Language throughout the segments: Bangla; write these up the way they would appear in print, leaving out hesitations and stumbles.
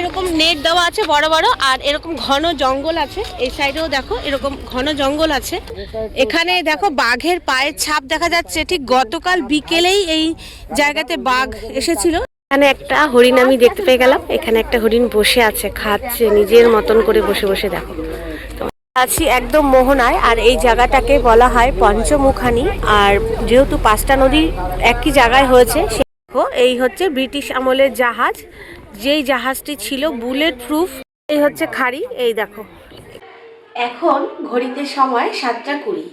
এরকম নেট দেওয়া আছে বড় বড়, আর এরকম ঘন জঙ্গল আছে। এই সাইডেও দেখো এরকম ঘন জঙ্গল আছে। এখানে দেখো বাঘের পায়ের ছাপ দেখা যাচ্ছে। ঠিক গতকাল বিকেলেই এই জায়গাতে বাঘ এসেছিল। এখানে একটা হরিণ আমি দেখতে পেয়ে গেলাম। এখানে একটা হরিণ বসে আছে, খাচ্ছে নিজের মতন করে বসে বসে। দেখো আছি একদম মোহনায়, আর এই জায়গাটাকে বলা হয় পঞ্চমুখানি। আর যেহেতু 5টা নদী একই জায়গায় হয়েছে, এই হচ্ছে ব্রিটিশ আমলের জাহাজ। যেই জাহাজটি ছিল বুলেট প্রুফ। এই হচ্ছে খাড়ি। এই দেখো এখন ঘড়িতে সময় 7টা 20।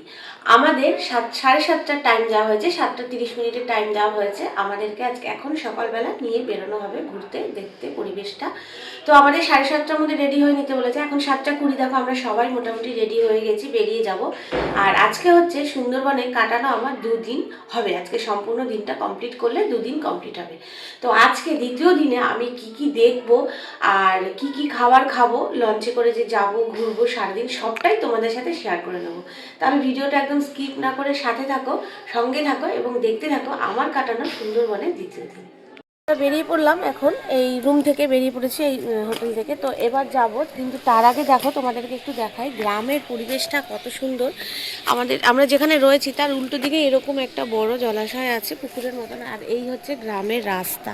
আমাদের 7:30টার টাইম দেওয়া হয়েছে, 7:30 টাইম দেওয়া হয়েছে আমাদেরকে। আজকে এখন সকালবেলা নিয়ে বেরোনো হবে ঘুরতে, দেখতে পরিবেশটা। তো আমাদের 7:30টার মধ্যে রেডি হয়ে নিতে বলেছে। এখন 7:20। দেখো আমরা সবাই মোটামুটি রেডি হয়ে গেছি, বেরিয়ে যাব। আর আজকে হচ্ছে সুন্দরবনে কাটানো আমার 2 দিন হবে। আজকে সম্পূর্ণ দিনটা কমপ্লিট করলে 2 দিন কমপ্লিট হবে। তো আজকে দ্বিতীয় দিনে আমি কি দেখব আর কি খাবার খাবো, লঞ্চে করে যে যাব ঘুরবো সারাদিন, সবটাই তোমাদের সাথে শেয়ার করে নেবো। তাহলে ভিডিওটা একদম স্কিপ না করে সাথে থাকো, সঙ্গে থাকো এবং দেখতে থাকো আমার কাটানো সুন্দরবনের দ্বিতীয় দিন। বেরিয়ে পড়লাম এখন, এই রুম থেকে বেরিয়ে পড়েছি, এই হোটেল থেকে। তো এবার যাব, কিন্তু তার আগে দেখো তোমাদেরকে একটু দেখাই গ্রামের পরিবেশটা কত সুন্দর। আমরা যেখানে রয়েছি তার উল্টো দিকে এরকম একটা বড় জলাশয় আছে, পুকুরের মতন। আর এই হচ্ছে গ্রামের রাস্তা।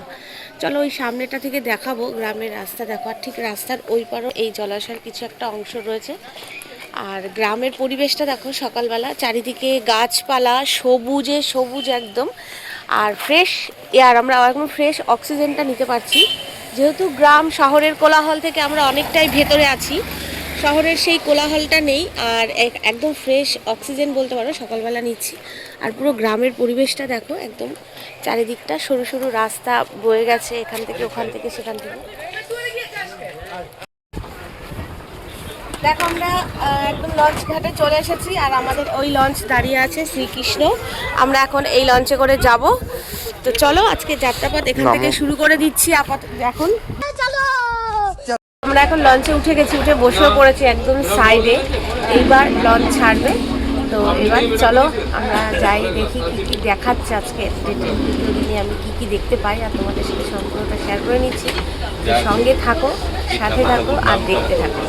চলো ওই সামনেটা থেকে দেখাবো গ্রামের রাস্তা। দেখো, আর ঠিক রাস্তার ওই পারও এই জলাশয়ের কিছু একটা অংশ রয়েছে। আর গ্রামের পরিবেশটা দেখো সকালবেলা, চারিদিকে গাছপালা, সবুজে সবুজ একদম। আর ফ্রেশ এয়ার, আমরা একদম ফ্রেশ অক্সিজেনটা নিতে পারছি। যেহেতু গ্রাম, শহরের কোলাহল থেকে আমরা অনেকটাই ভেতরে আছি, শহরের সেই কোলাহলটা নেই। আর একদম ফ্রেশ অক্সিজেন বলতে পারো সকালবেলা নিচ্ছি। আর পুরো গ্রামের পরিবেশটা দেখো, একদম চারিদিকটা সরু সরু রাস্তা বয়ে গেছে, এখান থেকে ওখান থেকে সেখান থেকে। দেখো আমরা একদম লঞ্চ ঘাটে চলে এসেছি, আর আমাদের ওই লঞ্চ দাঁড়িয়ে আছে শ্রীকৃষ্ণ। আমরা এখন এই লঞ্চে করে যাব। তো চলো আজকে যাত্রাপথ এখান থেকে শুরু করে দিচ্ছি। আপাতত এখন আমরা এখন লঞ্চে উঠে গেছি, উঠে বসেও পড়েছি একদম সাইডে। এইবার লঞ্চ ছাড়বে। তো এবার চলো আমরা যাই, দেখি কি দেখাচ্ছে আজকে দ্বিতীয় দিনে আমি কি দেখতে পাই, আর তোমাদের সাথে সম্পূর্ণটা শেয়ার করে নিচ্ছি। সঙ্গে থাকো, সাথে থাকো আর দেখতে থাকো।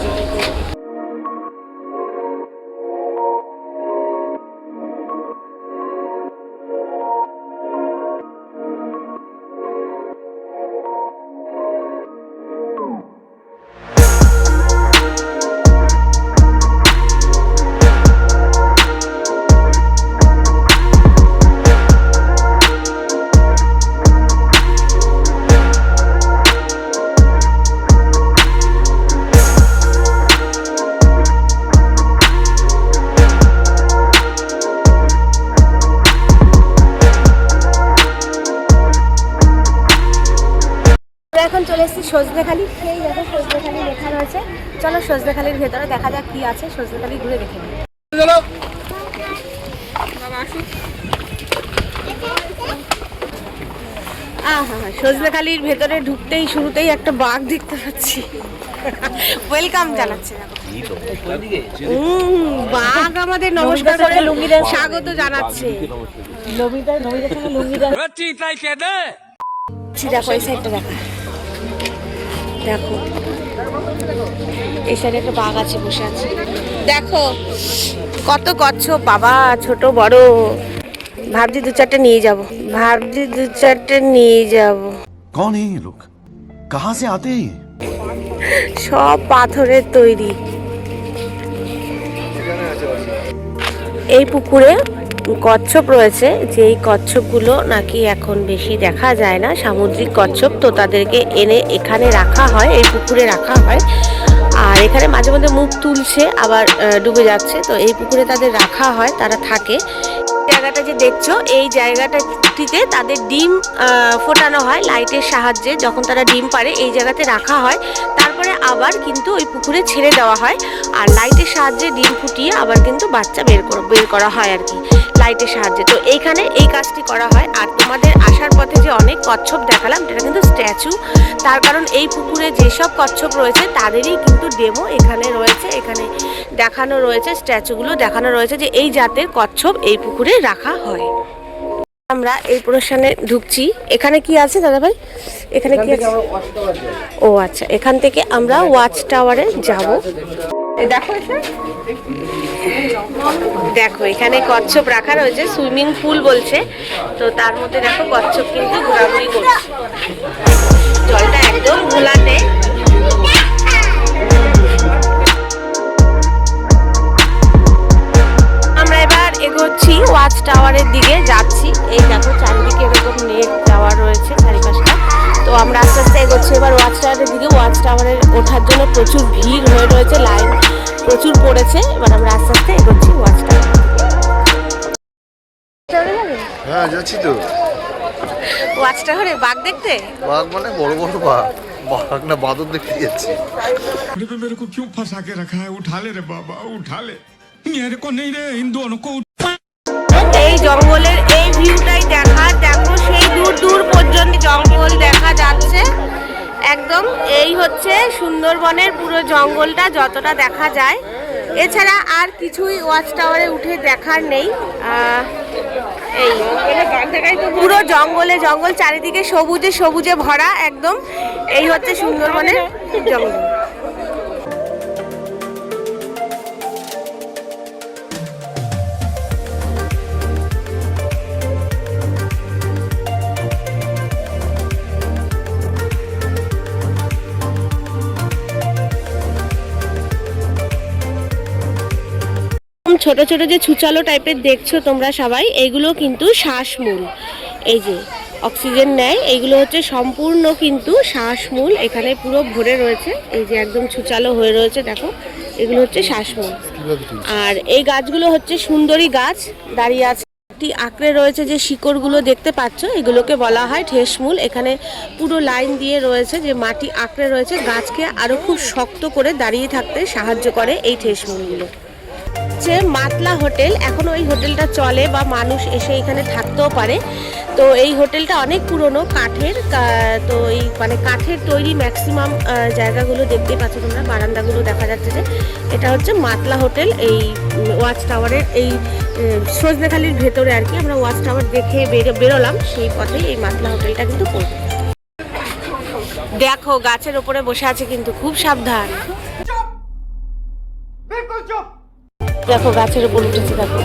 এখন চলে এসেছি সজনেখালি। সেই দেখো সজনেখালি লেখা রয়েছে। চলো সজনেখালির ভেতরে দেখা যাক কি আছে, সজনেখালি ঘুরে দেখে নিই। সজনেখালির ভেতরে ঢুকতেই শুরুতেই একটা বাঘ দেখতে পাচ্ছি। ওয়েলকাম জানাচ্ছে। বাঘ আমাদের নমস্কার করে স্বাগত জানাচ্ছে। দেখো এই সাইডটা দেখা, দেখো এই সাইডে একটা বাঘ আছে, বসে আছে। দেখো কত কচ্ছপ, বাবা ছোট বড়। ভাবছি 2-4টে নিয়ে যাব, कौन है ये लोग, कहाँ से आते हैं? সব পাথরের তৈরি। এই পুকুরে কচ্ছপ রয়েছে, যেই কচ্ছপগুলো নাকি এখন বেশি দেখা যায় না, সামুদ্রিক কচ্ছপ। তো তাদেরকে এনে এখানে রাখা হয়, এই পুকুরে রাখা হয়। আর এখানে মাঝে মধ্যে মুখ তুলছে, আবার ডুবে যাচ্ছে। তো এই পুকুরে তাদের রাখা হয়, তারা থাকে। জায়গাটা যে দেখছো, এই জায়গাটাটিতে তাদের ডিম ফোটানো হয় লাইটের সাহায্যে। যখন তারা ডিম পারে এই জায়গাতে রাখা হয়, তারপরে আবার কিন্তু ওই পুকুরে ছেড়ে দেওয়া হয়। আর লাইটের সাহায্যে ডিম ফুটিয়ে আবার কিন্তু বাচ্চা বের করা হয় আর কি, লাইটের সাহায্যে। তো এইখানে এই কাজটি করা হয়। আর তোমাদের আসার পথে যে অনেক কচ্ছপ দেখালাম, এটা কিন্তু স্ট্যাচু। তার কারণ এই পুকুরে যেসব কচ্ছপ রয়েছে তাদেরই কিন্তু ডেমো এখানে রয়েছে, এখানে দেখানো রয়েছে, স্ট্যাচুগুলো দেখানো রয়েছে যে এই জাতের কচ্ছপ এই পুকুরে রাখা হয়। আমরা এই প্রশ্নে ঢুকছি। এখানে কি আছে দাদা ভাই? এখানে কি আছে? ও আচ্ছা, এখান থেকে আমরা ওয়াচ টাওয়ারে যাব। দেখো দেখো এখানে কচ্ছপ রাখা রয়েছে, সুইমিং পুল বলছে, তো তার মধ্যে দেখো কচ্ছপ কিন্তু ঘোরাঘুরি করছে, জলটা একদম ঘোলাটে। আমরা এবার এগোচ্ছি ওয়াচ টাওয়ারের দিকে যাচ্ছি। এই দেখো চারিদিকে এরকম নেট টাওয়ার রয়েছে চারিপাশটা, তো আমরা আস্তে আস্তে এগোচ্ছি এবার ওয়াচ টাওয়ারের দিকে। ওয়াচ টাওয়ারে ওঠার জন্য প্রচুর ভিড় হয়ে রয়েছে, লাইন প্রচুর পড়েছে। এবার আমরা আস্তে আস্তে এগোচ্ছি ওয়াচ টাওয়ার। হ্যাঁ যাচ্ছি তো। ওয়াচ টাওয়ারে বাঘ দেখতে? বাঘ মানে বড় বড় বাঘ, বাঘ না বাদর দেখতে যাচ্ছি। मेरे को क्यों फंसा के रखा है? उठा ले रे बाबा, उठा ले। मेरे को नहीं रे, इन दोनों को। এই জঙ্গলের এই ভিউটাই দেখার, দেখো সেই দূর দূর পর্যন্ত জঙ্গল দেখা যাচ্ছে একদম। এই হচ্ছে সুন্দরবনের পুরো জঙ্গলটা যতটা দেখা যায়, এছাড়া আর কিছুই ওয়াচ টাওয়ারে উঠে দেখার নেই। এই পুরো জঙ্গলে জঙ্গল, চারিদিকে সবুজে সবুজে ভরা একদম। এই হচ্ছে সুন্দরবনের জঙ্গল। ছোট ছোট যে ছুচালো টাইপের দেখছো তোমরা সবাই, এইগুলো কিন্তু শ্বাসমূল। এই যে অক্সিজেন নেয়, এইগুলো হচ্ছে সম্পূর্ণ কিন্তু শ্বাসমূল। এখানে পুরো ভরে রয়েছে, এই যে একদম ছুচালো হয়ে রয়েছে দেখো, এগুলো হচ্ছে শ্বাসমূল। আর এই গাছগুলো হচ্ছে সুন্দরী গাছ, দাঁড়িয়ে আছে আঁকড়ে রয়েছে যে শিকড়গুলো দেখতে পাচ্ছ, এগুলোকে বলা হয় ঠেসমূল। এখানে পুরো লাইন দিয়ে রয়েছে যে মাটি আঁকড়ে রয়েছে, গাছকে আরো খুব শক্ত করে দাঁড়িয়ে থাকতে সাহায্য করে এই ঠেসমূলগুলো। মাতলা হোটেল, এখনো এই হোটেলটা চলে বা মানুষ এসে এখানে থাকতেও পারে। তো এই হোটেলটা অনেক পুরনো, কাঠের, তো এই মানে কাঠের তৈরি ম্যাক্সিমাম জায়গাগুলো দেখতে পাচ্ছ তোমরা, বারান্দাগুলো দেখা যাচ্ছে যে এটা হচ্ছে মাতলা হোটেল। এই ওয়াচ টাওয়ারের এই সজনেখালির ভেতরে আর কি, আমরা ওয়াচ টাওয়ার দেখে বেরোলাম, সেই পথেই এই মাতলা হোটেলটা কিন্তু পড়বে। দেখো গাছের ওপরে বসে আছে কিন্তু, খুব সাবধান। দেখো গাছের উপর উঠেছে, দেখো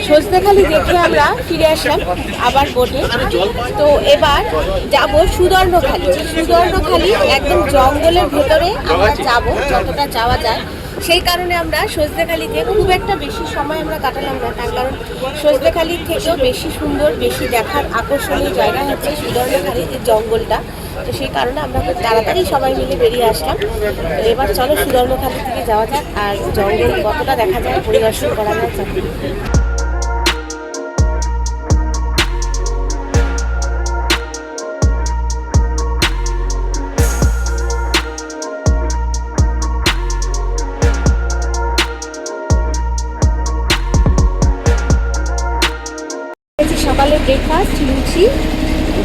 সজনেখালি দেখে আমরা ফিরে আসলাম আবার বোটে। তো এবার যাব সুদর্ণখালি। সুদর্ণখালি একদম জঙ্গলের ভেতরে আমরা যাব, যতটা যাওয়া যায়। সেই কারণে আমরা সজনেখালিতে খুব একটা বেশি সময় আমরা কাটালাম না, তার কারণ সজনেখালির থেকেও বেশি সুন্দর, বেশি দেখার আকর্ষণীয় জায়গা হচ্ছে সুদর্ণখালির যে জঙ্গলটা। তো সেই কারণে আমরা খুব তাড়াতাড়ি সবাই মিলে বেরিয়ে আসলাম। এবার চলো সুদর্ণখালির দিকে যাওয়া যাক, আর জঙ্গল কতটা দেখা যায় পরিদর্শন করা যায়। সকালে ব্রেকফাস্ট লুচি,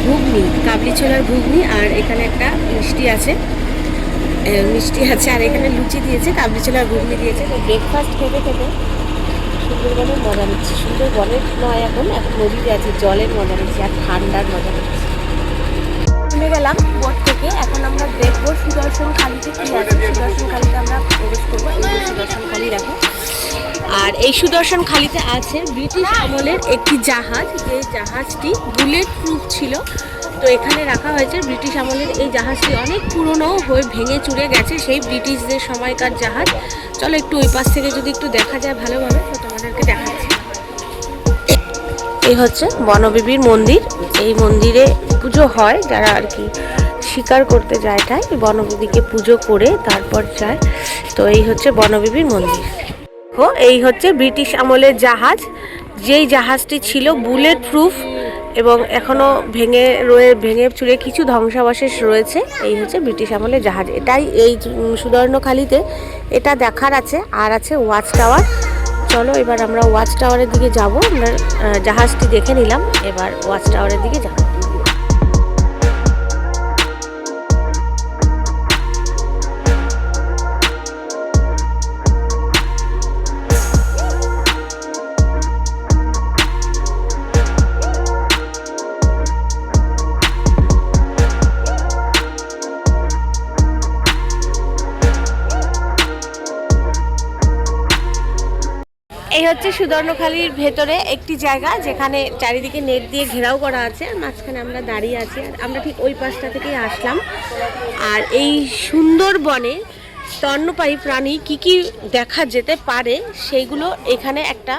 ঘুগনি, কাবলি ছোলার ঘুগনি, আর এখানে একটা মিষ্টি আছে, আর এখানে লুচি দিয়েছে, কাবলি ছোলার ঘুগনি দিয়েছে। তো ব্রেকফাস্ট খেতে খেতে সুন্দরবনের মজা নিচ্ছি। সুন্দরবনের নয়, এখন নদীতে আছে, জলের মজা নিচ্ছি আর ঠান্ডার মজা নিচ্ছি। নেমে গেলাম বোট থেকে, এখন আমরা দেখবো সুদর্শনখালিতে কি আছে। সুদর্শনখালিতে আমরা প্রবেশ করবো। সুদর্শনখালি দেখো, আর এই সুদর্শনখালিতে আছে ব্রিটিশ আমলের একটি জাহাজ, যে জাহাজটি বুলেট প্রুফ ছিল। তো এখানে রাখা হয়েছে ব্রিটিশ আমলের এই জাহাজটি, অনেক পুরনো হয়ে ভেঙে চুরে গেছে, সেই ব্রিটিশদের সময়কার জাহাজ। চলো একটু ওই পাশ থেকে যদি একটু দেখা যায় ভালোভাবে, তো তোমাদেরকে দেখাচ্ছি। এই হচ্ছে বনবিবির মন্দির। এই মন্দিরে পুজো হয়, যারা আর কি শিকার করতে যায় তাই বনবিবিকে পুজো করে তারপর যায়। তো এই হচ্ছে বনবিবির মন্দির। এই হচ্ছে ব্রিটিশ আমলের জাহাজ, যেই জাহাজটি ছিল বুলেট প্রুফ এবং এখনো ভেঙে চুরে কিছু ধ্বংসাবশেষ রয়েছে। এই হচ্ছে ব্রিটিশ আমলের জাহাজ, এটাই এই সুদর্ণখালিতে এটা দেখার আছে। আর আছে ওয়াচ টাওয়ার। চলো এবার আমরা ওয়াচ টাওয়ারের দিকে যাব। আমরা জাহাজটি দেখে নিলাম, এবার ওয়াচ টাওয়ারের দিকে যাব। হচ্ছে সুদর্ণখালির ভেতরে একটি জায়গা যেখানে চারিদিকে নেট দিয়ে ঘেরাও করা আছে, আর মাঝখানে আমরা দাঁড়িয়ে আছি। আর আমরা ঠিক ওই পাশটা থেকেই আসলাম। আর এই সুন্দরবনে স্তন্যপায়ী প্রাণী কি কি দেখা যেতে পারে সেইগুলো এখানে একটা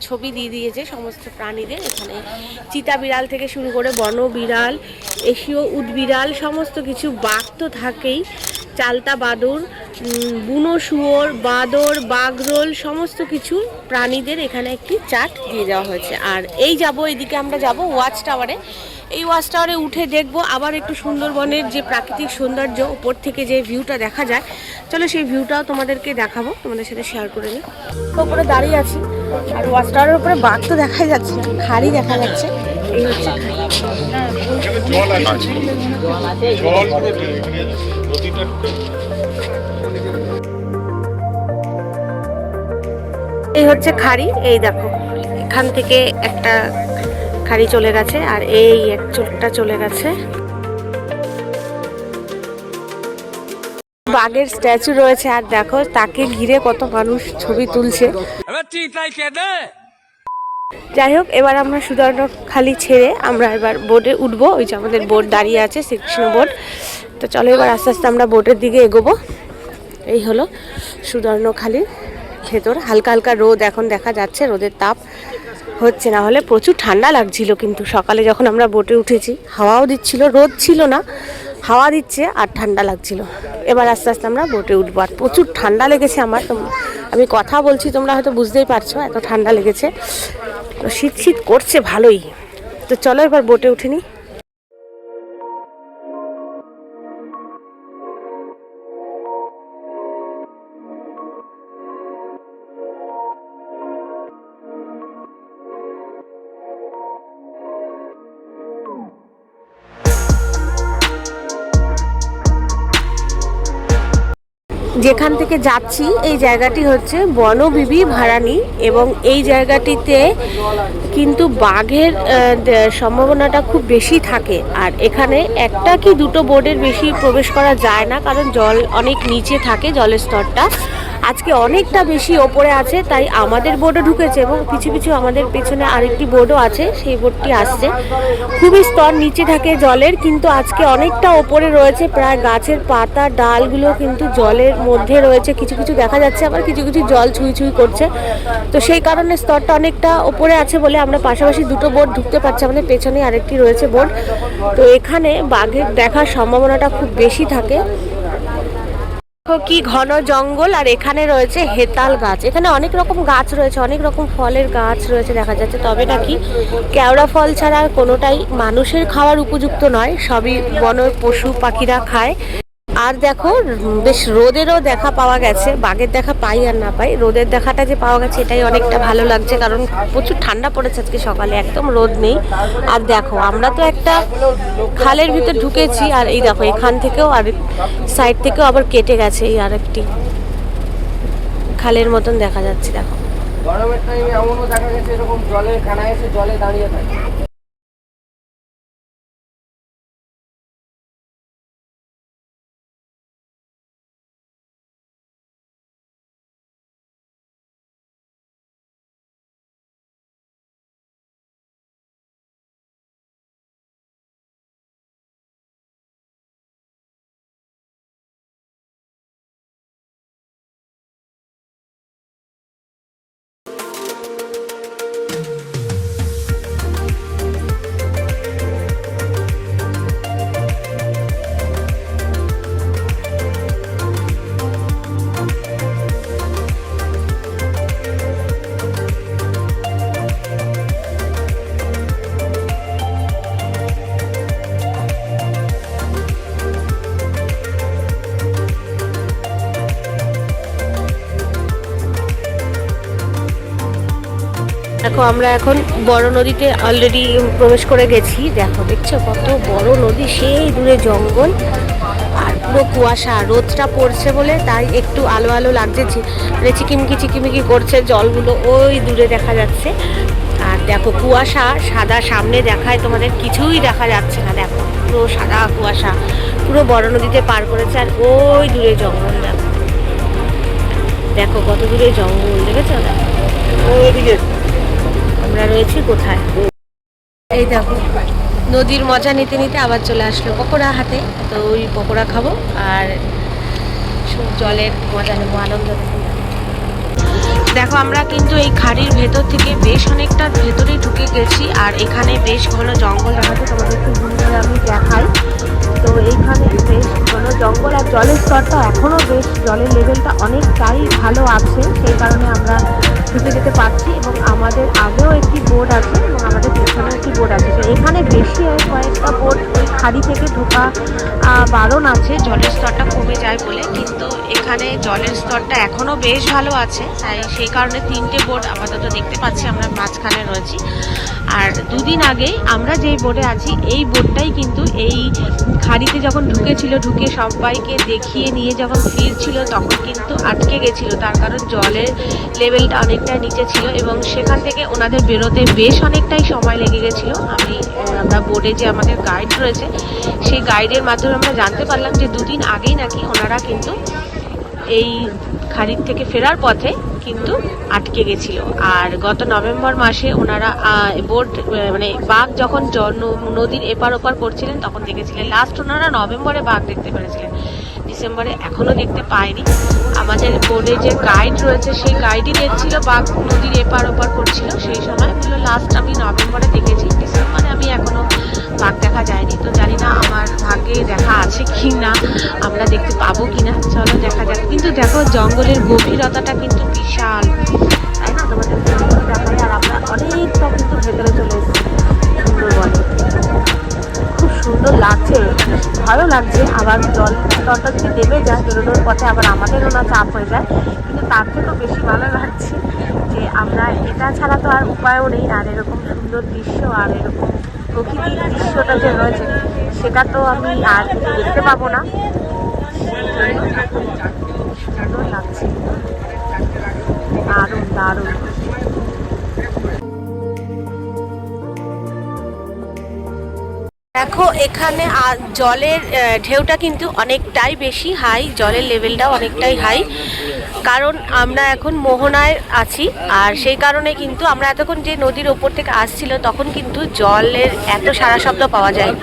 ছবি দিয়ে দিয়েছে সমস্ত প্রাণীদের। এখানে চিতা বিড়াল থেকে শুরু করে বন বিড়াল, এশীয় উটবিড়াল, সমস্ত কিছু, বাঘ তো থাকেই, চালতা বাদুড়, বুনো শুয়োর, বাঁদর, বাঘরোল, সমস্ত কিছু প্রাণীদের এখানে একটি চার্ট দিয়ে দেওয়া হয়েছে। আর এই এদিকে আমরা যাব ওয়াচ টাওয়ারে। এই ওয়াচ টাওয়ারে উঠে দেখব আবার একটু সুন্দরবনের যে প্রাকৃতিক সৌন্দর্য উপর থেকে যে ভিউটা দেখা যায়। চলো সেই ভিউটাও তোমাদেরকে দেখাবো, তোমাদের সাথে শেয়ার করে নিই। উপরে দাঁড়িয়ে আছি আর ওয়াচ টাওয়ারের উপরে বাঘ তো দেখাই যাচ্ছে, খাড়ি দেখা যাচ্ছে। এই হচ্ছে এই হচ্ছে খাড়ি। এই দেখো এখান থেকে একটা খাড়ি চলে গেছে আর এই এক চোখটা চলে গেছে। বাঘের স্ট্যাচু রয়েছে আর দেখো তাকে ঘিরে কত মানুষ ছবি তুলছে। যাই হোক, এবার আমরা সুদর্ণখালি ছেড়ে আমরা এবার বোটে উঠবো। ওই যে আমাদের বোট দাঁড়িয়ে আছে, শ্রীকৃষ্ণ বোট। তো চলো এবার আস্তে আস্তে আমরা বোটের দিকে এগোবো। এই হলো সুদর্ণখালির ভেতর। হালকা হালকা রোদ এখন দেখা যাচ্ছে, রোদের তাপ হচ্ছে, না হলে প্রচুর ঠান্ডা লাগছিল। কিন্তু সকালে যখন আমরা বোটে উঠেছি হাওয়াও দিচ্ছিল, রোদ ছিল না, হাওয়া দিচ্ছে আর ঠান্ডা লাগছিল। এবার আস্তে আস্তে আমরা বোটে উঠবো। আর প্রচুর ঠান্ডা লেগেছে আমার, আমি কথা বলছি তোমরা হয়তো বুঝতেই পারছো, এত ঠান্ডা লেগেছে। শীত শীত করছে ভালোই। তো চলো এবার বোটে উঠে নিই। যেখান থেকে যাচ্ছি এই জায়গাটি হচ্ছে বনবিবি ভাড়ানি, এবং এই জায়গাটিতে কিন্তু বাঘের সম্ভাবনাটা খুব বেশি থাকে। আর এখানে একটা কি দুটো বোটের বেশি প্রবেশ করা যায় না, কারণ জল অনেক নিচে থাকে, জলের স্তরটা আজকে অনেকটা বেশি ওপরে আছে, তাই আমাদের বোটও ঢুকেছে এবং কিছু কিছু আমাদের পেছনে আরেকটি বোটও আছে, সেই বোটটি আসছে। খুবই স্তর নিচে থাকে জলের, কিন্তু আজকে অনেকটা ওপরে রয়েছে, প্রায় গাছের পাতা ডালগুলো কিন্তু জলের মধ্যে রয়েছে, কিছু কিছু দেখা যাচ্ছে, আবার কিছু কিছু জল ছুঁই ছুঁই করছে। তো সেই কারণে স্তরটা অনেকটা ওপরে আছে বলে আমরা পাশাপাশি দুটো বোট ঢুকতে পারছি, আমাদের পেছনে আরেকটি রয়েছে বোট। তো এখানে বাঘের দেখার সম্ভাবনাটা খুব বেশি থাকে। কি ঘন জঙ্গল, আর এখানে রয়েছে হেতাল গাছ। এখানে অনেক রকম গাছ রয়েছে, অনেক রকম ফলের গাছ রয়েছে দেখা যাচ্ছে, তবে নাকি কেওড়া ফল ছাড়া কোনোটাই মানুষের খাওয়ার উপযুক্ত নয়, সবই বন পশু পাখিরা খায়। আর দেখো বেশ রোদেরও দেখা পাওয়া গেছে, বাঘের দেখা পাই আর না পাই, রোদের দেখাটা যে পাওয়া গেছে এটাই অনেকটা ভালো লাগছে, কারণ প্রচুর ঠান্ডা পড়েছে আজকে সকালে, একদম রোদ নেই। আর দেখো আমরা তো একটা খালের ভিতর ঢুকেছি, আর এই দেখো এখান থেকেও আর সাইড থেকেও আবার কেটে গেছে এই আরেকটি খালের মতন দেখা যাচ্ছে। দেখো গরমের টাইমে এমনও দেখা গেছে এরকম জলের কানা এসে জলে দাঁড়িয়ে থাকে। দেখো আমরা এখন বড় নদীতে অলরেডি প্রবেশ করে গেছি। দেখো দেখছো কত বড় নদী, সেই দূরে জঙ্গল আর পুরো কুয়াশা, রোদটা পড়ছে বলে তাই একটু আলো আলো লাগছে, মানে চিকিমিকি চিকিমিকি করছে জলগুলো, ওই দূরে দেখা যাচ্ছে। আর দেখো কুয়াশা সাদা, সামনে দেখায় তোমাদের কিছুই দেখা যাচ্ছে না, দেখো পুরো সাদা কুয়াশা, পুরো বড় নদীতে পার করেছে আর ওই দূরে জঙ্গল। দেখো কত দূরে জঙ্গল, দেখেছো? আমরা রয়েছি কোথায়? এই দেখো নদীর মজা নিতে নিতে আবার চলে আসলো পকোড়া হাতে। তো ওই পকোড়া খাবো আর জলের মজা নেবো, আনন্দ নেবো। দেখো আমরা কিন্তু এই খাড়ির ভেতর থেকে বেশ অনেকটা ভেতরে ঢুকে গেছি আর এখানে বেশ ঘন জঙ্গল দেখাচ্ছে, তোমাদের একটু ঘুরে আমি দেখাই। তো এইখানে বেশ ঘন জঙ্গল আর জলের স্তরটা এখনও বেশ, জলের লেভেলটা অনেকটাই ভালো আছে, সেই কারণে আমরা ঢুকে যেতে পারছি। এবং আমাদের আগেও একটি বোট আছে এবং আমাদের পেছনেও একটি বোট আছে। তো এখানে বেশি কয়েকটা বোট ওই খাড়ি থেকে ঢোকা বারণ আছে জলের স্তরটা কমে যায় বলে, কিন্তু এখানে জলের স্তরটা এখনও বেশ ভালো আছে, তাই সেই কারণে 3টে বোট আপাতত দেখতে পাচ্ছি, আমরা মাঝখানে রয়েছি। আর দুদিন আগে আমরা যেই বোটে আছি এই বোটটাই কিন্তু এই খাড়িতে যখন ঢুকেছিল, ঢুকে সবাইকে দেখিয়ে নিয়ে যখন ফিরছিল তখন কিন্তু আটকে গেছিল, তার কারণ জলের লেভেলটা অনেকটাই নিচে ছিল এবং সেখান থেকে ওনাদের বেরোতে বেশ অনেকটাই সময় লেগে গেছিলো। আমরা বোর্ডে যে আমাদের গাইড রয়েছে সেই গাইডের মাধ্যমে আমরা জানতে পারলাম যে দুদিন আগেই নাকি ওনারা কিন্তু এই খাড়ির থেকে ফেরার পথে কিন্তু আটকে গেছিল। আর গত নভেম্বর মাসে ওনারা বোট মানে বাঘ যখন নদীর এপার ওপার করছিলেন তখন দেখেছিলেন। লাস্ট ওনারা নভেম্বরে বাঘ দেখতে পেরেছিলেন, ডিসেম্বরে এখনো দেখতে পায়নি। আমাদের বোর্ডে যে গাইড রয়েছে সেই গাইডই দেখছিল বাঘ নদীর এপার ওপার করছিল, সেই সময় লাস্ট আমি নভেম্বরে দেখেছি, ডিসেম্বরে আমি এখনো বাঘ দেখা যায়নি। তো জানি না আমার ভাগ্যে দেখা আছে কি না, আমরা দেখতে পাবো কিনা, চলো দেখা যাক। কিন্তু দেখো জঙ্গলের গভীরতাটা কিন্তু বিশাল, তাই না? তোমাদের দেখাই। আর আমরা অনেকটা কিন্তু ভেতরে চলে এসেছি সুন্দরবনে, খুব সুন্দর লাগছে, ভালো লাগছে। আবার জল স্তরটা যদি নেমে যায় বেরোনোর পথে আবার আমাদেরও না চাপ হয়ে যায়, কিন্তু তার থেকেও বেশি ভালো লাগছে যে আমরা এটা ছাড়া তো আর উপায়ও নেই। আর এরকম সুন্দর দৃশ্য আর এরকম প্রকৃতির দৃশ্যটা যে রয়েছে সেটা তো আমি আর দেখতে পাবো না, সুন্দর লাগছে, দারুণ দারুণ। দেখো এখানে জলের ঢেউটা কিন্তু অনেকটাই বেশি হাই, জলের লেভেলটাও অনেকটাই হাই, কারণ আমরা এখন মোহনায় আছি। আর সেই কারণে কিন্তু আমরা এতক্ষণ যে নদীর ওপর থেকে আসছিল তখন কিন্তু জলের এত সারা শব্দ পাওয়া যায়,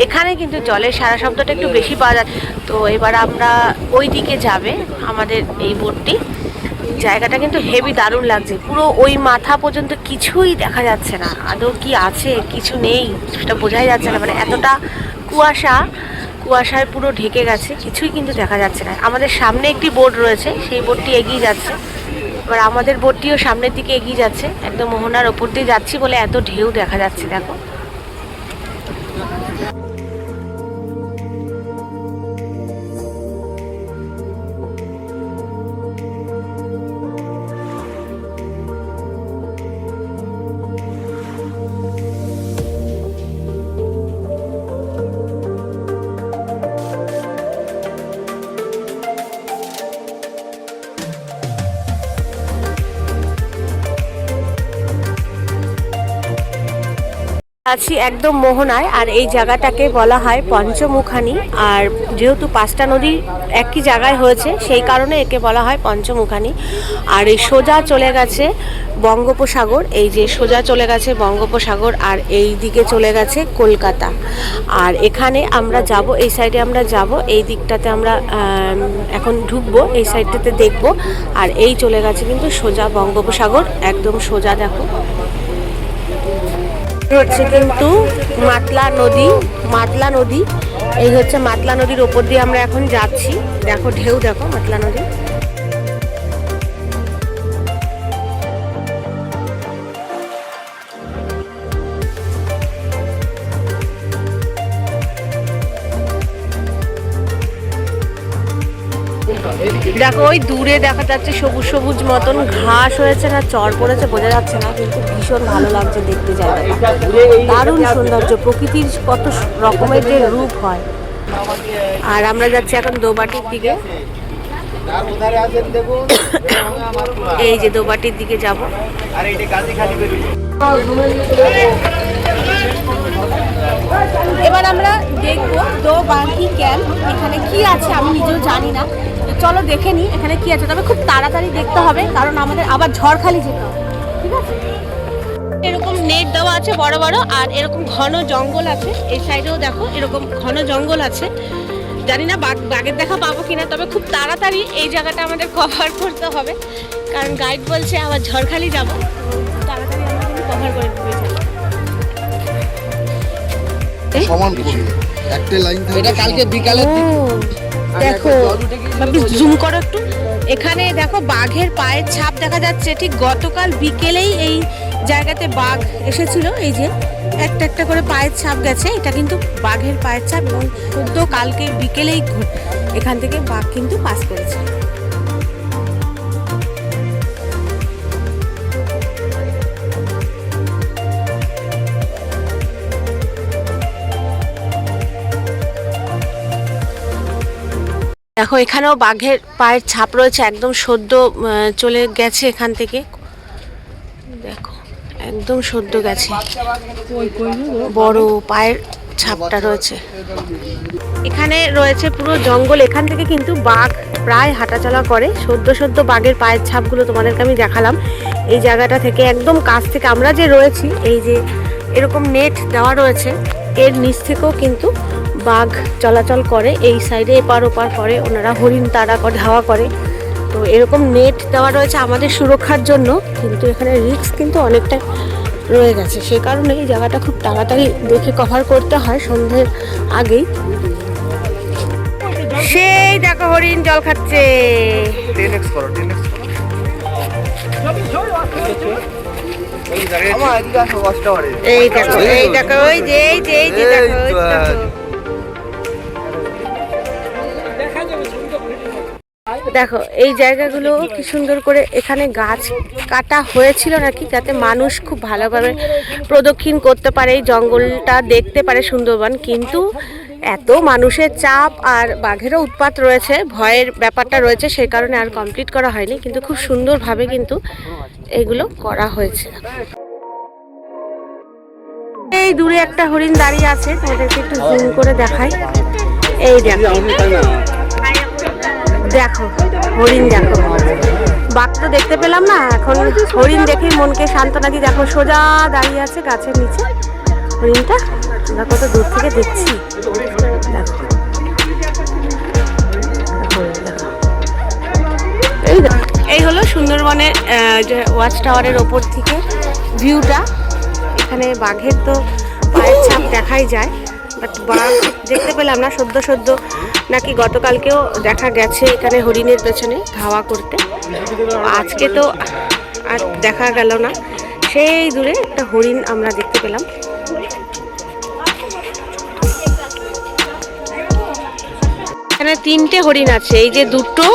এখানে কিন্তু জলের সারা শব্দটা একটু বেশি পাওয়া যায়। তো এবার আমরা ওই দিকে যাবে আমাদের এই বোটটি, জায়গাটা কিন্তু হেভি দারুণ লাগছে, পুরো ওই মাথা পর্যন্ত কিছুই দেখা যাচ্ছে না, আদৌ কি আছে কিছু নেই সেটা বোঝাই যাচ্ছে না, মানে এতটা কুয়াশায় পুরো ঢেকে গেছে, কিছুই কিন্তু দেখা যাচ্ছে না। আমাদের সামনে একটি বোট রয়েছে, সেই বোটটি এগিয়ে যাচ্ছে, এবার আমাদের বোটটিও সামনের দিকে এগিয়ে যাচ্ছে, একদম মোহনার ওপর দিয়ে যাচ্ছি বলে এত ঢেউ দেখা যাচ্ছে। দেখো আছি একদম মোহনায়, আর এই জায়গাটাকে বলা হয় পঞ্চমুখানি। আর যেহেতু 5টা নদী একই জায়গায় হয়েছে সেই কারণে একে বলা হয় পঞ্চমুখানি। আর এই সোজা চলে গেছে বঙ্গোপসাগর, এই যে সোজা চলে গেছে বঙ্গোপসাগর, আর এই দিকে চলে গেছে কলকাতা। আর এখানে আমরা যাব, এই সাইডে আমরা যাব, এই দিকটাতে আমরা এখন ঢুকবো, এই সাইডটাতে দেখব। আর এই চলে গেছে কিন্তু সোজা বঙ্গোপসাগর, একদম সোজা। দেখো হচ্ছে কিন্তু মাতলা নদী, এই হচ্ছে মাতলা নদীর ওপর দিয়ে আমরা এখন যাচ্ছি। দেখো ঢেউ, দেখো মাতলা নদী। দেখো ওই দূরে দেখা যাচ্ছে সবুজ সবুজ মতন ঘাস হয়েছে না চর পড়েছে বোঝা যাচ্ছে না, কিন্তু ভীষণ ভালো লাগছে দেখতে জায়গাটা, দারুণ সৌন্দর্য, প্রকৃতির কত রকমের যে রূপ হয়। আর আমরা যাচ্ছি এখন দোবাটির দিকে, এই যে দোবাটির দিকে যাব। এবার আমরা দেখবো দোবাটি ক্যাম্প, এখানে কি আছে আমি নিজেও জানি না, তো চলো দেখে নিই এখানে কি আছে, তবে খুব তাড়াতাড়ি দেখতে হবে কারণ আমাদের আবার ঝড়খালি যেতে হবে, ঠিক আছে? এরকম নেট দেওয়া আছে বড় বড়, আর এরকম ঘন জঙ্গল আছে। এই সাইডেও দেখো এরকম ঘন জঙ্গল আছে। জানি না বাঘের দেখা পাবো কিনা, তবে খুব তাড়াতাড়ি এই জায়গাটা আমাদের কভার করতে হবে কারণ গাইড বলছে আবার ঝড়খালি যাবো, তাড়াতাড়ি আমরা কিন্তু কভার করে দেবো। সমান করবে একটা লাইন থাকে। এটা কালকে বিকালের দিকে দেখো জুম করো একটু, এখানে দেখো বাঘের পায়ের ছাপ দেখা যাচ্ছে। ঠিক গতকাল বিকেলেই এই জায়গাতে বাঘ এসেছিল, এই যে একটা একটা করে পায়ের ছাপ গেছে, এটা কিন্তু বাঘের পায়ের ছাপ এবং সদ্য কালকে বিকেলেই এখান থেকে বাঘ কিন্তু পাস করেছে। দেখো এখানেও বাঘের পায়ের ছাপ রয়েছে, একদম সদ্য চলে গেছে এখান থেকে, দেখো একদম সদ্য গেছে, বড় পায়ের ছাপটা রয়েছে। এখানে রয়েছে পুরো জঙ্গল, এখান থেকে কিন্তু বাঘ প্রায় হাঁটাচলা করে। সদ্য বাঘের পায়ের ছাপগুলো তোমাদেরকে আমি দেখালাম এই জায়গাটা থেকে, একদম কাছ থেকে। আমরা যে রয়েছি এই যে এরকম নেট দেওয়া রয়েছে, এর নিচ থেকেও কিন্তু বাঘ চলাচল করে, এই সাইডে এপার ওপার করে, ওনারা হরিণ তাড়া করে ধাওয়া করে। তো এরকম নেট দেওয়া রয়েছে আমাদের সুরক্ষার জন্য, কিন্তু এখানে রিস্ক কিন্তু অনেকটা রয়ে গেছে, সেই কারণে এই জায়গাটা খুব তাড়াতাড়ি দেখে কভার করতে হয় সন্ধ্যের আগেই। সেই দেখো হরিণ জল খাচ্ছে। 10x করো 10x করো। আমার এদিকে আসো কষ্ট করে। এই দেখো ওই যে দেখো দেখো এই জায়গাগুলো কি সুন্দর করে এখানে গাছ কাটা হয়েছিল নাকি, যাতে মানুষ খুব ভালোভাবে প্রদক্ষিণ করতে পারে, এই জঙ্গলটা দেখতে পারে সুন্দরবন। কিন্তু এত মানুষের চাপ আর বাঘেরও উৎপাত রয়েছে, ভয়ের ব্যাপারটা রয়েছে, সেই কারণে আর কমপ্লিট করা হয়নি, কিন্তু খুব সুন্দরভাবে কিন্তু এগুলো করা হয়েছে। এই দূরে একটা হরিণ দাঁড়িয়ে আছে, তোমাদেরকে একটু জুম করে দেখাই। এই দেখো হরিণ, দেখো বাঘ তো দেখতে পেলাম না, এখন হরিণ দেখে মনকে সান্ত্বনা দিই। দেখো সোজা দাঁড়িয়ে আছে গাছের নিচে হরিণটা, আমরা কত দূর থেকে দেখছি। দেখো এই হলো সুন্দরবনের যে ওয়াচ টাওয়ারের ওপর থেকে ভিউটা। এখানে বাঘের তো পায়ের ছাপ দেখাই যায়, বাট বাঘ দেখতে পেলাম না। সদ্য নাকি গতকালকেও দেখা গেছে এখানে হরিণের পেছনে ধাওয়া করতে, আজকে তো আর দেখা গেল না। সেই দূরে একটা হরিণ আমরা দেখতে পেলাম। এখানে 3টে হরিণ আছে, এই যে 2টো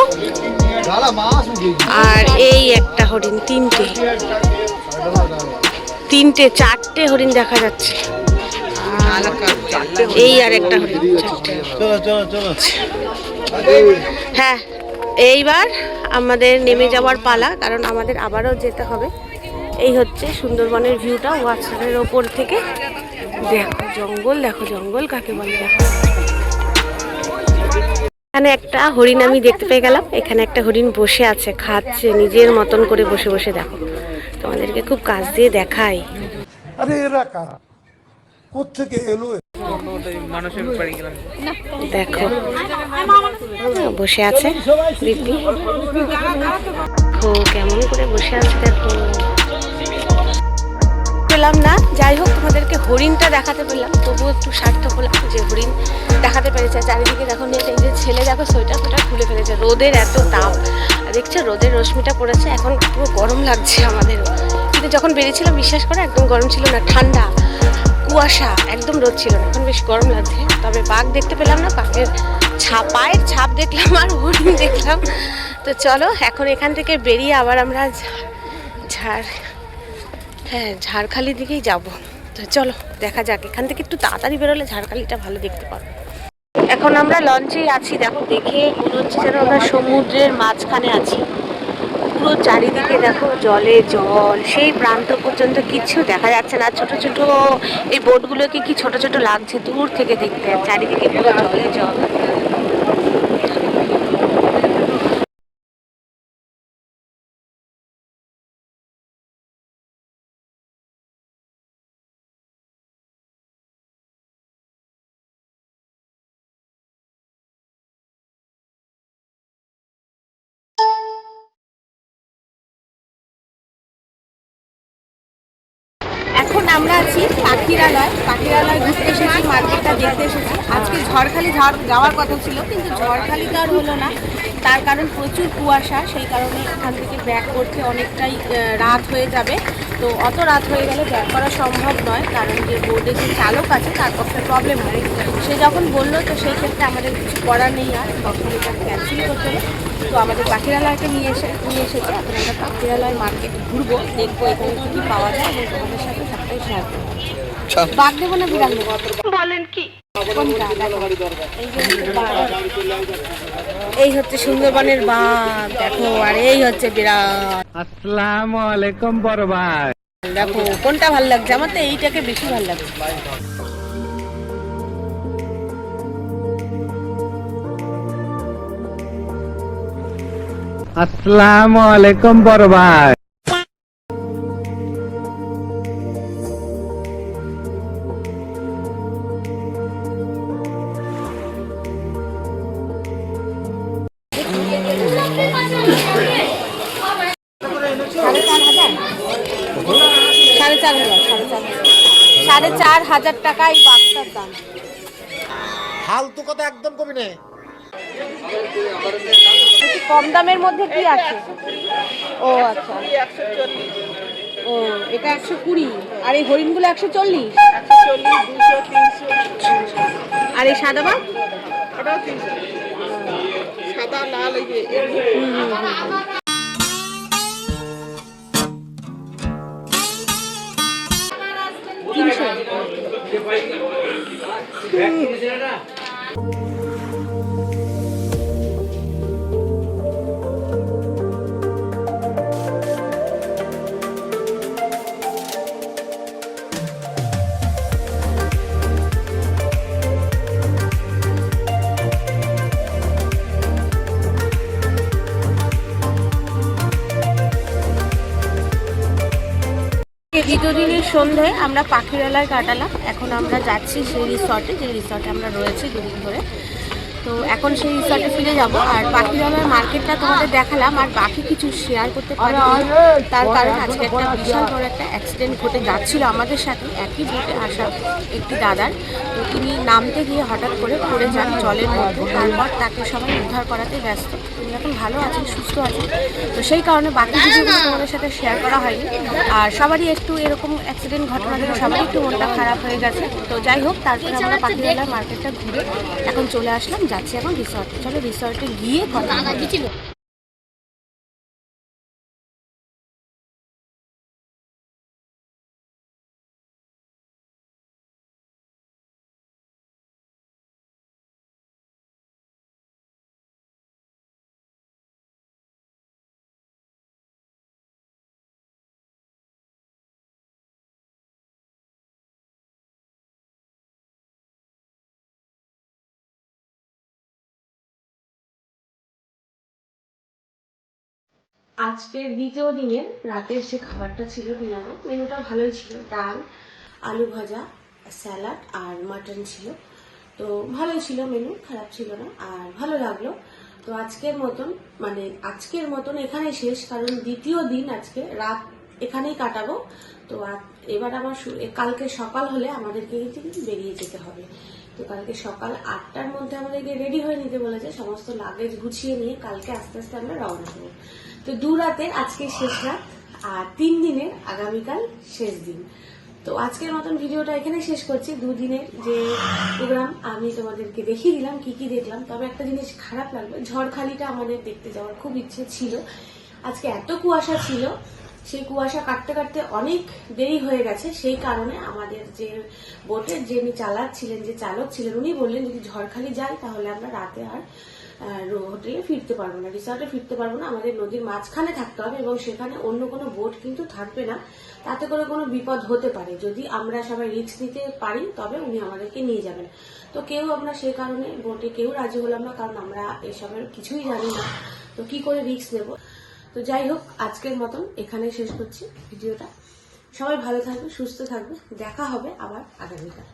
আর এই একটা হরিণ, 3টে 4টে হরিণ দেখা যাচ্ছে। এই আর একটা হরিণ, 4টে। হ্যাঁ এইবার আমাদের নেমে যাওয়ার পালা, কারণ আমাদের আবারও যেতে হবে। এই হচ্ছে সুন্দরবনের ভিউটা ওয়াচ টাওয়ারের ওপর থেকে। দেখো জঙ্গল কাকে বলে। দেখো এখানে একটা হরিণ আমি দেখতে পেয়ে গেলাম, এখানে একটা হরিণ বসে আছে, খাচ্ছে নিজের মতন করে বসে বসে। দেখো তোমাদেরকে খুব কাছ দিয়ে দেখাই। আরে এরা কারা, কোত্থেকে এলো? দেখো বসে আছে দিদি, কেমন করে বসে আছে দেখো। পেলাম না, যাই হোক তোমাদেরকে হরিণটা দেখাতে পেলাম, তবুও একটু সার্থক হলাম যে হরিণ দেখাতে পেরেছে। চারিদিকে দেখো নেট, এই যে ছেলে দেখো সোয়েটার খুলে ফেলেছে, রোদের এত তাপ দেখছো, রোদের রশ্মিটা পড়েছে, এখন পুরো গরম লাগছে আমাদেরও। কিন্তু যখন বেরিয়েছিলাম বিশ্বাস করে একদম গরম ছিল না, ঠান্ডা কুয়াশা, একদম রোদ ছিল না, এখন বেশ গরম লাগছে। তবে বাঘ দেখতে পেলাম না, বাঘের পায়ের ছাপ দেখলাম আর হরিণ দেখলাম। তো চলো এখন এখান থেকে বেরিয়ে আবার আমরা ঝাড়খালির দিকেই যাব। তো চলো দেখা যাক, এখান থেকে একটু তাড়াতাড়ি বেরোলে ঝাড়খালিটা ভালো দেখতে পাবো। এখন আমরা লঞ্চেই আছি, দেখো দেখে মনে হচ্ছে যেন আমরা সমুদ্রের মাঝখানে আছি। পুরো চারিদিকে দেখো জলে জল, সেই প্রান্ত পর্যন্ত কিচ্ছু দেখা যাচ্ছে না। ছোট ছোট এই বোটগুলোকে কি ছোট ছোট লাগছে দূর থেকে দেখতে, চারিদিকে পুরো জলে জল। আমরা আছি পাখিরালয় ঘুরতে এসেছি, মার্কেটটা দেখতে এসেছি। আজকে ঝড়খালি যাওয়ার কথা ছিল, কিন্তু ঝড়খালি তো আর হলো না, তার কারণ প্রচুর কুয়াশা। সেই কারণে এখান থেকে ব্যাক করতে অনেকটাই রাত হয়ে যাবে। তো অত রাত হয়ে গেলে ব্যাক করা সম্ভব নয়, কারণ যে বোর্ডে যে চালক আছে তার পক্ষে প্রবলেম হয়। সে যখন বললো, তো সেই ক্ষেত্রে আমাদের কিছু করার নেই, আর তখন এটা ক্যান্সেল করতে হবে। তো আমাদের পাখিরালয়কে নিয়ে এসেছে। এখন আমরা পাখিরালয় মার্কেট ঘুরবো, দেখবো এখানে কী কী পাওয়া যায় এবং তোমাদের সাথে সবটাই শেয়ার করবো। বাঘ দেবো না বিড়াল দেবো? বলেন কি? এই হচ্ছে সুন্দরবনের বাঘ, দেখো, আর এই হচ্ছে বিড়াল। আসসালামু আলাইকুম বড় ভাই। দেখো কোনটা ভালো লাগছে, আমার তো এইটাকে বেশি ভালো লাগছে। আসসালামু আলাইকুম বড় ভাই। সাড়ে চার হাজার টাকা এই বাক্সটার দাম। ফালতু কথা একদম কবি না। কম দামের মধ্যে কি আছে? ও আচ্ছা, ও এটা 120, আর এই হরিণগুলো 140, আর এই সাদা বাঘ সাদা লাল 300। দ্বিতীয় দিনের সন্ধ্যায় আমরা পাখিরালয় কাটালাম। এখন আমরা যাচ্ছি সেই রিসর্টে, যে রিসর্টে আমরা রয়েছি দুদিন ধরে। তো এখন সেই রিসর্টে ফিরে যাব। আর পাখিরালয় মার্কেটটা তোমাদের দেখালাম, আর বাকি কিছু শেয়ার করতে পারি, তার কারণ আজকে একটা বিশাল বড় একটা অ্যাক্সিডেন্ট ঘটে যাচ্ছিল আমাদের সাথে একই বোটে আসা একটি দাদার। তো তিনি নামতে গিয়ে হঠাৎ করে পড়ে যান জলের মধ্যে। তারপর তাকে সবাই উদ্ধার করাতে ব্যস্ত। তিনি এখন ভালো আছেন, সুস্থ আছেন। তো সেই কারণে বাকি ভিডিওগুলো তোমাদের সাথে শেয়ার করা হয়নি। আর সবারই একটু এরকম অ্যাক্সিডেন্ট ঘটনা থেকে সবারই একটু মনটা খারাপ হয়ে গেছে। তো যাই হোক, তারপরে আমরা পাখিরালয় মার্কেটটা ঘুরে এখন চলে আসলাম, যাচ্ছি এখন রিসর্টে। চলো রিসর্টে গিয়ে কথা ছিল। আজকের দ্বিতীয় দিনের রাতের যে খাবারটা ছিল ডিনারে, মেনুটা ভালোই ছিল। ডাল, আলু ভাজা, স্যালাড আর মাটন ছিল। তো ভালোই ছিল মেনু, খারাপ ছিল না, আর ভালো লাগলো। তো আজকের মতন এখানে শেষ, কারণ দ্বিতীয় দিন আজকে রাত এখানেই কাটাবো। তো এবার আবার কালকে সকাল হলে আমাদেরকে কিন্তু বেরিয়ে যেতে হবে। তো কালকে সকাল 8টার মধ্যে আমাদেরকে রেডি হয়ে নিতে বলেছে, সমস্ত লাগেজ গুছিয়ে নিয়ে কালকে আস্তে আস্তে আমরা রওনা হবো। তো 2 রাতের আজকে শেষ রাত, আর 3 দিনের আগামীকাল শেষ দিন। তো আজকের মতন ভিডিওটা এখানে শেষ করছি। 2 দিনের যে প্রোগ্রাম আমি তোমাদেরকে দেখিয়ে দিলাম কি কি দেখলাম। তবে একটা জিনিস খারাপ লাগলো, ঝড়খালিটা আমাদের দেখতে যাওয়ার খুব ইচ্ছে ছিল। আজকে এত কুয়াশা ছিল, সেই কুয়াশা কাটতে কাটতে অনেক দেরি হয়ে গেছে। সেই কারণে আমাদের যে বোটের যিনি চালাচ্ছিলেন, যে চালক ছিলেন, উনি বললেন যদি ঝড়খালি যাই তাহলে আমরা রাতে আর হোটেলে ফিরতে পারবো না, রিসর্টে ফিরতে পারবো না, আমাদের নদীর মাঝখানে থাকতে হবে এবং সেখানে অন্য কোনো বোট কিন্তু থাকবে না। তাতে করে কোনো বিপদ হতে পারে, যদি আমরা সবাই রিস্ক নিতে পারি তবে উনি আমাদেরকে নিয়ে যাবেন। তো আমরা সেই কারণে বোটে কেউ রাজি হলাম না, কারণ আমরা এসবের কিছুই জানি না, তো কি করে রিস্ক নেব। তো যাই হোক, আজকের মতন এখানে শেষ করছি ভিডিওটা। সবাই ভালো থাকবে, সুস্থ থাকবে, দেখা হবে আবার আগামীকাল।